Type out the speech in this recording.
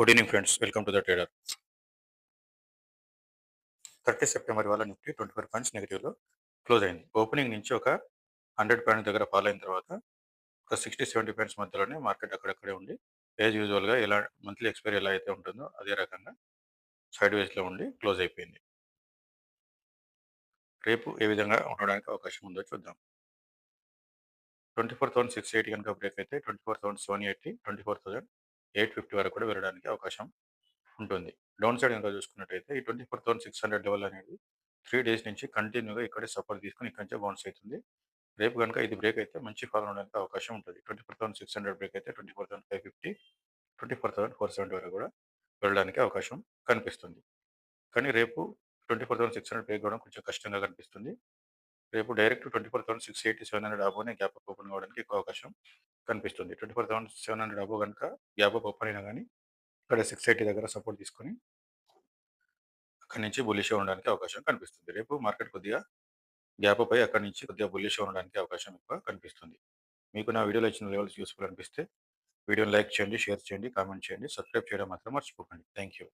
Good evening friends, welcome to the trader. 30 September వల్ల Nifty 24 points నెగిటివ్లో close అయింది. Opening నుంచి ఒక 100 పాయింట్ దగ్గర ఫాల్ అయిన తర్వాత ఒక 60-70 పాయింట్స్ మధ్యలోనే మార్కెట్ అక్కడక్కడే ఉండి యాజ్ యూజువల్గా ఎలా మంత్లీ ఎక్స్పైరీ ఎలా అయితే ఉంటుందో అదే రకంగా సైడ్ వేస్లో ఉండి క్లోజ్ అయిపోయింది. రేపు ఏ విధంగా ఉండడానికి అవకాశం ఉందో చూద్దాం. 24,680 కనుక బ్రేక్ అయితే 24,780, 24,850 వరకు కూడా వెళ్ళడానికి అవకాశం ఉంటుంది. డౌన్ సైడ్ కనుక చూసుకున్నట్టయితే ఈ 24,600 లెవెల్ అనేది 3 డేస్ నుంచి కంటిన్యూగా ఇక్కడే సపోర్ట్ తీసుకుని ఇక్కడి నుంచే బౌన్స్ అవుతుంది. రేపు కనుక ఇది బ్రేక్ అయితే మంచి ఫాల్ ఉండడానికి అవకాశం ఉంటుంది. 24,600 బ్రేక్ అయితే 24,550, 24,470 వరకు కూడా వెళ్ళడానికి అవకాశం కనిపిస్తుంది. కానీ రేపు 24,600 బ్రేక్ కావడం కొంచెం కష్టంగా కనిపిస్తుంది. రేపు డైరెక్ట్ 24,680, 700 అబోనే గ్యాప్ అప్ ఓపెన్ కావడానికి ఎక్కువ అవకాశం కనిపిస్తుంది. 24,700 అబో కనుక గ్యాప్ అప్ ఓపెన్ అయినా కానీ ఇక్కడ 680 దగ్గర సపోర్ట్ తీసుకొని అక్కడి నుంచి బుల్లిష్గా ఉండడానికి అవకాశం కనిపిస్తుంది. రేపు మార్కెట్ కొద్దిగా గ్యాప్ పై అక్కడి నుంచి కొద్దిగా బుల్లిష్గా ఉండడానికి అవకాశం ఎక్కువ కనిపిస్తుంది. మీకు నా వీడియోలో ఇచ్చిన లెవెల్స్ యూస్ఫుల్ అనిపిస్తే వీడియోని లైక్ చేయండి, షేర్ చేయండి, కామెంట్ చేయండి, సబ్స్క్రైబ్ చేయడం మాత్రం మర్చిపోకండి. Thank you.